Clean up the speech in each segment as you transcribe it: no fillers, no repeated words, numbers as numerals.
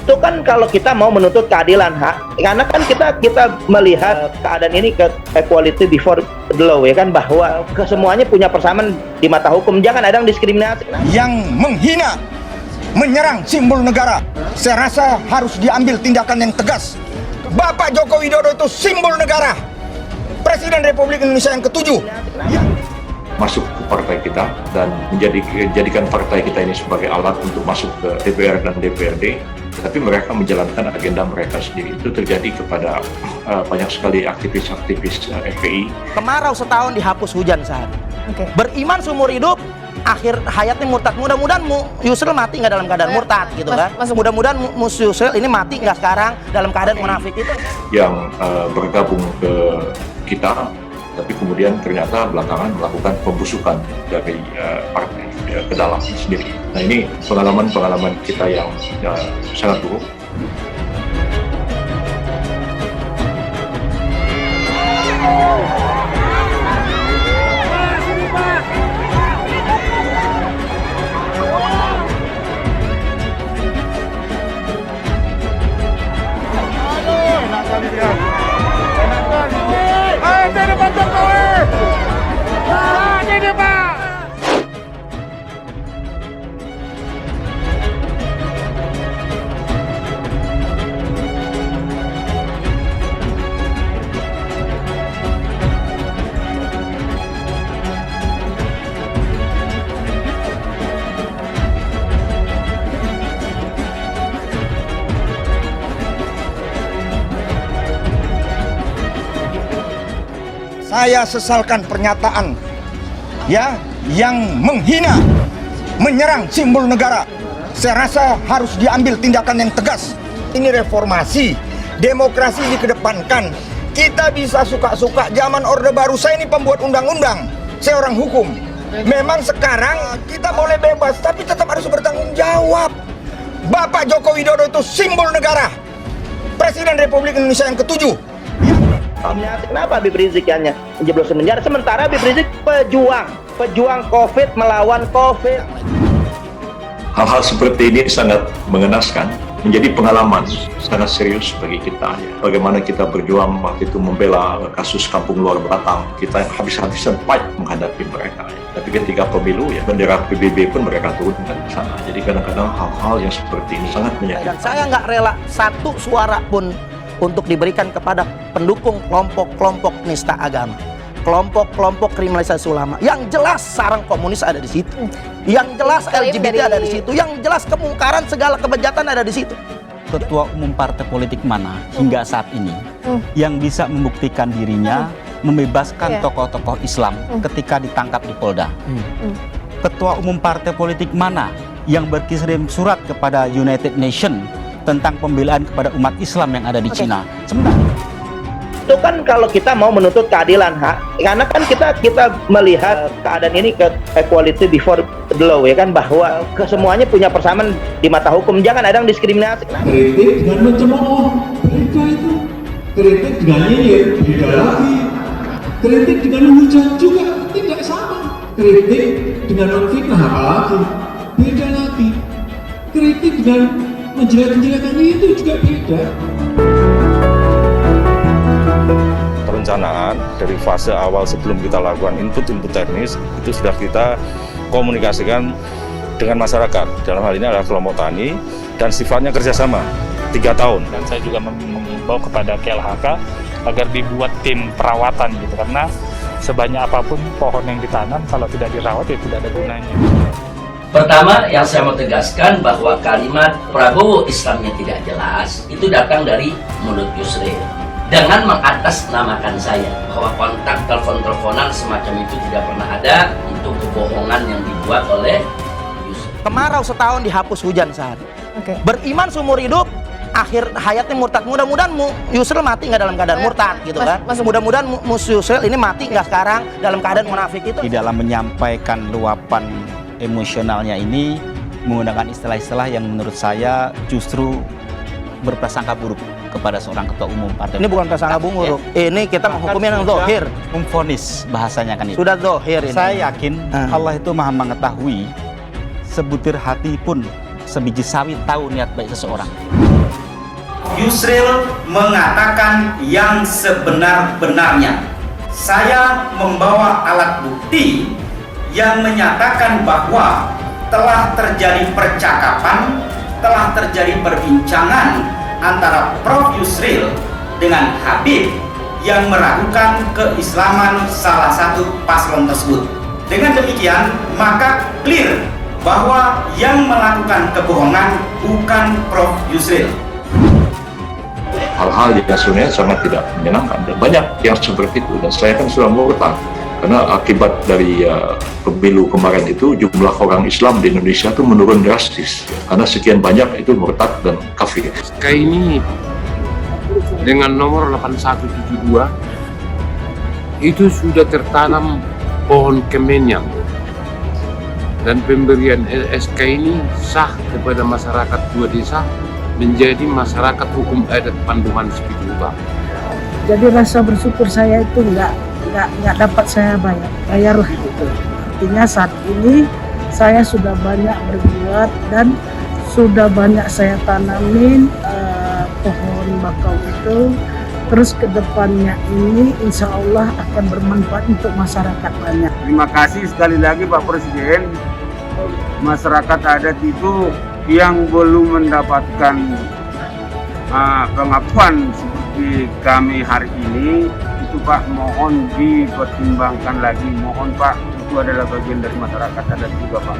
Itu kan kalau kita mau menuntut keadilan, karena kan kita melihat keadaan ini ke equality before the law, ya kan, bahwa kesemuanya punya persamaan di mata hukum, jangan ada yang diskriminasi. Yang menghina, menyerang simbol negara, saya rasa harus diambil tindakan yang tegas. Bapak Joko Widodo itu simbol negara, Presiden Republik Indonesia yang ke-7. Masuk ke partai kita dan menjadikan partai kita ini sebagai alat untuk masuk ke DPR dan DPRD, tapi mereka menjalankan agenda mereka sendiri. Itu terjadi kepada banyak sekali aktivis-aktivis FPI. Kemarau setahun dihapus hujan sehari. Beriman seumur hidup, akhir hayatnya murtad. Mudah-mudahan Yusril mati nggak dalam keadaan murtad, gitu kan? Mudah-mudahan Yusril ini mati nggak sekarang dalam keadaan munafik itu. Yang bergabung ke kita, tapi kemudian ternyata belakangan melakukan pembusukan dari partai ke dalam sendiri. Nah, ini pengalaman kita yang sangat buruk. Saya sesalkan pernyataan yang menghina, menyerang simbol negara. Saya rasa harus diambil tindakan yang tegas. Ini reformasi, demokrasi dikedepankan. Kita bisa suka-suka, zaman Orde Baru. Saya ini pembuat undang-undang, saya orang hukum. Memang sekarang kita boleh bebas, tapi tetap harus bertanggung jawab. Bapak Joko Widodo itu simbol negara, Presiden Republik Indonesia yang ke-7. Kenapa Habib Rizik yang menjeblosin penjara, sementara Habib Rizik pejuang COVID, melawan COVID. Hal-hal seperti ini sangat mengenaskan, menjadi pengalaman sangat serius bagi kita. Bagaimana kita berjuang waktu itu membela kasus Kampung Luar Batang, kita habis-habisan fight menghadapi mereka. Tapi ketika pemilu, bendera PBB pun mereka turunkan di sana. Jadi kadang-kadang hal-hal yang seperti ini sangat menyakitkan. Dan saya nggak rela satu suara pun untuk diberikan kepada pendukung kelompok-kelompok nista agama, kelompok-kelompok kriminalisasi ulama. Yang jelas sarang komunis ada di situ, yang jelas LGBT ada di situ, yang jelas kemungkaran segala kebejatan ada di situ. Ketua umum partai politik mana hingga saat ini yang bisa membuktikan dirinya membebaskan tokoh-tokoh Islam ketika ditangkap di Polda? Ketua umum partai politik mana yang berkirim surat kepada United Nations tentang pembelaan kepada umat Islam yang ada di Cina? Sebentar. Itu kan kalau kita mau menuntut keadilan, karena kan kita melihat keadaan ini ke equality before the law, ya kan, bahwa kesemuanya punya persamaan di mata hukum, jangan ada yang diskriminasi. Kritik dengan mencemooh, beda itu. Kritik dengan nyinyir, beda lagi. Kritik dengan menghujat juga tidak sama. Kritik dengan memfitnah apalagi, beda lagi. Kritik dengan menjelek-jelekan itu juga beda. Perencanaan dari fase awal sebelum kita lakukan input teknis itu sudah kita komunikasikan dengan masyarakat. Dalam hal ini adalah kelompok tani dan sifatnya kerjasama 3 tahun. Dan saya juga mengimbau kepada KLHK agar dibuat tim perawatan gitu, karena sebanyak apapun pohon yang ditanam kalau tidak dirawat ya tidak ada gunanya. Pertama, yang saya mau tegaskan bahwa kalimat Prabowo Islamnya tidak jelas itu datang dari mulut Yusril dengan mengatasnamakan saya, bahwa kontak telepon-teleponan semacam itu tidak pernah ada. Itu kebohongan yang dibuat oleh Yusril. Kemarau setahun dihapus hujan sehari. Beriman seumur hidup, akhir hayatnya murtad. Mudah-mudahan Yusril mati nggak dalam keadaan murtad, gitu kan? Mudah-mudahan Yusril ini mati nggak sekarang dalam keadaan munafik itu. Di dalam menyampaikan luapan emosionalnya ini menggunakan istilah-istilah yang menurut saya justru berprasangka buruk kepada seorang ketua umum partai. Ini bukan prasangka buruk, ini kita menghukumnya yang zahir. Memvonis bahasanya kan itu. Sudah zahir ini. Saya yakin Allah itu maha mengetahui sebutir hati pun sebiji sawit tahu niat baik seseorang. Yusril mengatakan yang sebenar-benarnya. Saya membawa alat bukti yang menyatakan bahwa telah terjadi percakapan, telah terjadi perbincangan antara Prof. Yusril dengan Habib yang meragukan keislaman salah satu paslon tersebut. Dengan demikian, maka clear bahwa yang melakukan kebohongan bukan Prof. Yusril. Hal-hal yang sebenarnya sangat tidak menyenangkan dan banyak yang seperti itu, dan saya kan sudah murtad karena akibat dari pemilu kemarin itu jumlah orang Islam di Indonesia itu menurun drastis karena sekian banyak itu murtad dan kafir. Kayak ini dengan nomor 8172 itu sudah tertanam pohon kemenyan, dan pemberian SK ini sah kepada masyarakat dua desa menjadi masyarakat hukum adat panduan spiritual. Jadi rasa bersyukur saya itu nggak dapat saya bayar lah gitu. Artinya saat ini saya sudah banyak berbuat dan sudah banyak saya tanamin pohon bakau itu. Terus kedepannya ini insya Allah akan bermanfaat untuk masyarakat banyak. Terima kasih sekali lagi Pak Presiden. Masyarakat adat itu yang belum mendapatkan pengakuan seperti kami hari ini, itu Pak mohon dipertimbangkan lagi. Mohon Pak, itu adalah bagian dari masyarakat adat juga Pak.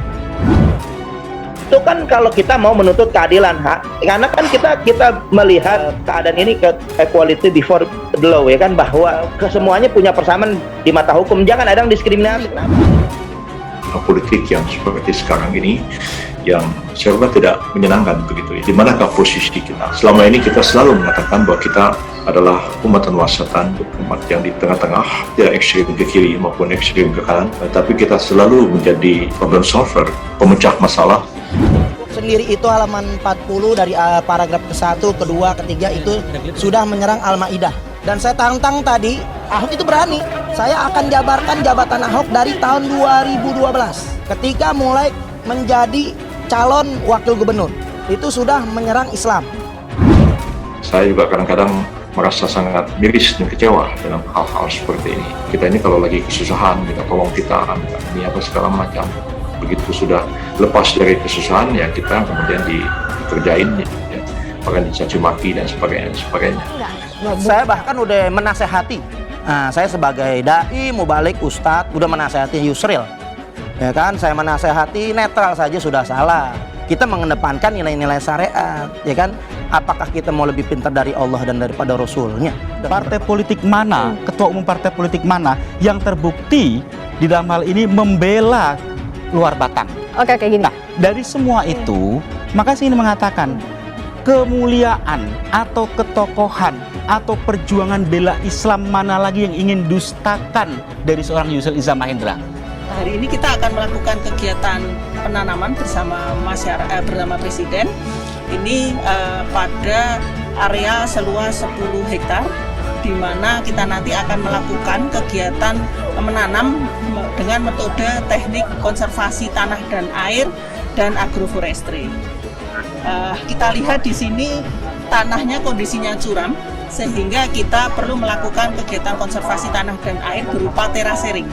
Itu kan kalau kita mau menuntut keadilan hak, karena kan kita melihat keadaan ini ke equality before the law, ya kan, bahwa kesemuanya punya persamaan di mata hukum, jangan ada yang diskriminasi. Politik yang seperti sekarang ini yang serba tidak menyenangkan begitu ya. Di manakah posisi kita? Selama ini kita selalu mengatakan bahwa kita adalah umat wasatan, umat yang di tengah-tengah, tidak ekstrim ke kiri maupun ekstrim ke kanan, tapi kita selalu menjadi problem solver, pemecah masalah. Sendiri itu halaman 40 dari paragraf ke-1, ke-2, ke-3 itu sudah menyerang Al-Maidah. Dan saya tantang tadi, Ahok itu berani. Saya akan jabarkan jabatan Ahok dari tahun 2012 ketika mulai menjadi calon wakil gubernur. Itu sudah menyerang Islam. Saya juga kadang-kadang merasa sangat miris dan kecewa dalam hal-hal seperti ini. Kita ini kalau lagi kesusahan, minta tolong kita, ini apa segala macam. Begitu sudah lepas dari kesusahan, ya kita kemudian dikerjain, ya, bahkan dicaci maki dan sebagainya. Saya bahkan udah menasehati. Nah, saya sebagai dai, mubalik, ustadz, udah menasehati Yusril. Ya kan, saya menasehati netral saja sudah salah. Kita mengedepankan nilai-nilai syariat, ya kan? Apakah kita mau lebih pintar dari Allah dan daripada Rasulnya? Partai politik mana, ketua umum partai politik mana yang terbukti di dalam hal ini membela luar batang? Oke, kayak gini. Nah, dari semua itu, maka saya ingin mengatakan kemuliaan atau ketokohan atau perjuangan bela Islam mana lagi yang ingin dustakan dari seorang Yusril Iza Mahendra? Hari ini kita akan melakukan kegiatan penanaman bersama bersama Presiden. Ini pada area seluas 10 hektar, di mana kita nanti akan melakukan kegiatan menanam dengan metode teknik konservasi tanah dan air dan agroforestry. Kita lihat di sini tanahnya kondisinya curam, sehingga kita perlu melakukan kegiatan konservasi tanah dan air berupa terasering.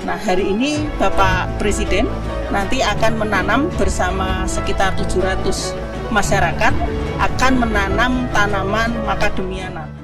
Nah, hari ini Bapak Presiden nanti akan menanam bersama sekitar 700 masyarakat, akan menanam tanaman macadamia nut.